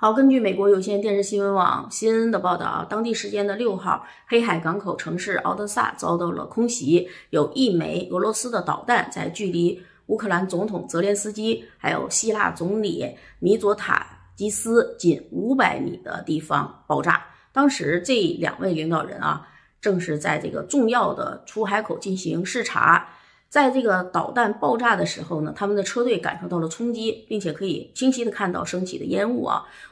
好，根据美国有线电视新闻网 CNN 的报道，当地时间的6号，黑海港口城市敖德萨遭到了空袭，有1枚俄罗斯的导弹在距离乌克兰总统泽连斯基还有希腊总理米佐塔基斯仅500米的地方爆炸。当时这2位领导人正是在这个重要的出海口进行视察。在这个导弹爆炸的时候呢，他们的车队感受到了冲击，并且可以清晰的看到升起的烟雾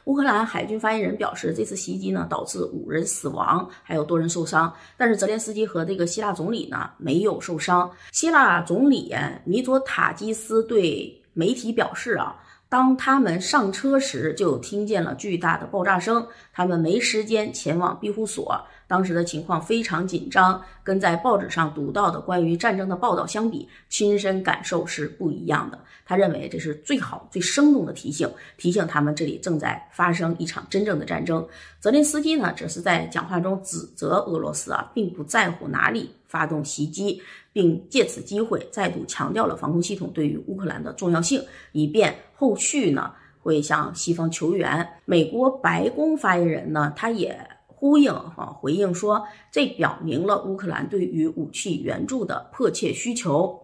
乌克兰海军发言人表示，这次袭击呢导致5人死亡，还有多人受伤，但是泽连斯基和这个希腊总理呢没有受伤。希腊总理米佐塔基斯对媒体表示当他们上车时就听见了巨大的爆炸声，他们没时间前往庇护所，当时的情况非常紧张，跟在报纸上读到的关于战争的报道相比，亲身感受是不一样的。他认为这是最好最生动的提醒他们这里正在发生一场真正的战争。泽连斯基呢，只是在讲话中指责俄罗斯并不在乎哪里发动袭击，并借此机会再度强调了防空系统对于乌克兰的重要性，以便后续呢会向西方求援。美国白宫发言人呢，他也回应说，这表明了乌克兰对于武器援助的迫切需求。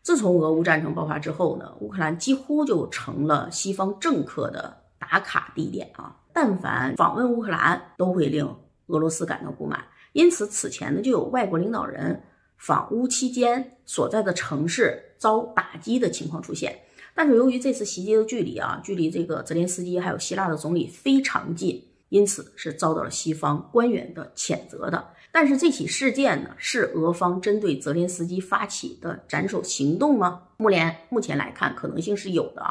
自从俄乌战争爆发之后呢，乌克兰几乎就成了西方政客的打卡地点但凡访问乌克兰都会令俄罗斯感到不满。因此此前呢就有外国领导人访乌期间所在的城市遭打击的情况出现。但是由于这次袭击的距离这个泽连斯基还有希腊的总理非常近，因此是遭到了西方官员的谴责的。但是这起事件呢，是俄方针对泽连斯基发起的斩首行动吗？目前来看，可能性是有的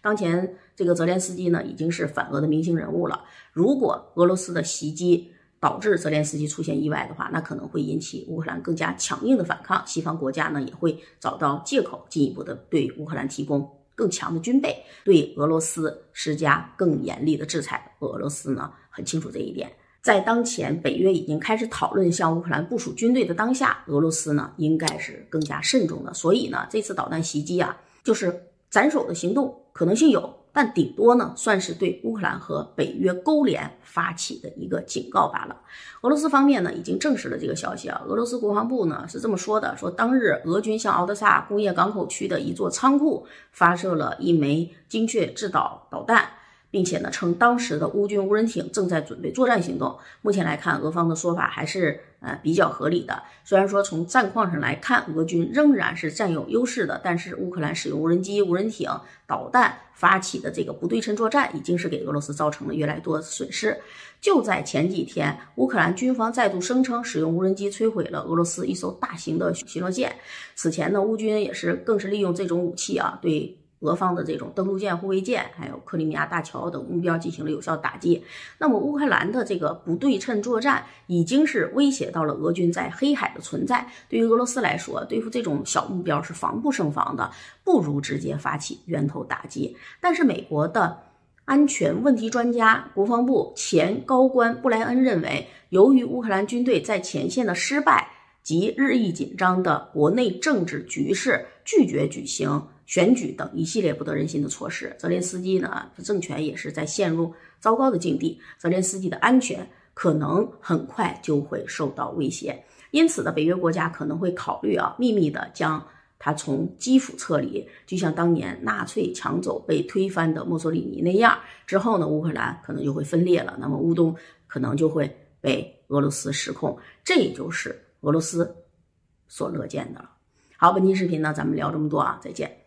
当前这个泽连斯基呢，已经是反俄的明星人物了。如果俄罗斯的袭击导致泽连斯基出现意外的话，那可能会引起乌克兰更加强硬的反抗，西方国家呢也会找到借口，进一步的对乌克兰提供更强的军备，对俄罗斯施加更严厉的制裁。俄罗斯呢很清楚这一点。在当前北约已经开始讨论向乌克兰部署军队的当下，俄罗斯呢应该是更加慎重的。所以呢，这次导弹袭击就是斩首的行动可能性有，但顶多呢算是对乌克兰和北约勾连发起的一个警告罢了。俄罗斯方面呢已经证实了这个消息俄罗斯国防部呢是这么说的，说当日俄军向敖德萨工业港口区的一座仓库发射了1枚精确制导导弹，并且呢称当时的乌军无人艇正在准备作战行动。目前来看，俄方的说法还是比较合理的。虽然说从战况上来看，俄军仍然是占有优势的，但是乌克兰使用无人机、无人艇、导弹发起的这个不对称作战，已经是给俄罗斯造成了越来越多的损失。就在前几天，乌克兰军方再度声称使用无人机摧毁了俄罗斯一艘大型的巡逻舰。此前呢，乌军也是更是利用这种武器对俄方的这种登陆舰、护卫舰还有克里米亚大桥等目标进行了有效打击。那么乌克兰的这个不对称作战已经是威胁到了俄军在黑海的存在，对于俄罗斯来说，对付这种小目标是防不胜防的，不如直接发起源头打击。但是美国的安全问题专家、国防部前高官布莱恩认为，由于乌克兰军队在前线的失败及日益紧张的国内政治局势，拒绝举行选举等一系列不得人心的措施，泽连斯基呢政权也是在陷入糟糕的境地，泽连斯基的安全可能很快就会受到威胁。因此呢，北约国家可能会考虑秘密的将他从基辅撤离，就像当年纳粹抢走被推翻的墨索里尼那样。之后呢，乌克兰可能就会分裂了，那么乌东可能就会被俄罗斯失控，这也就是俄罗斯所乐见的了。好，本期视频呢咱们聊这么多再见。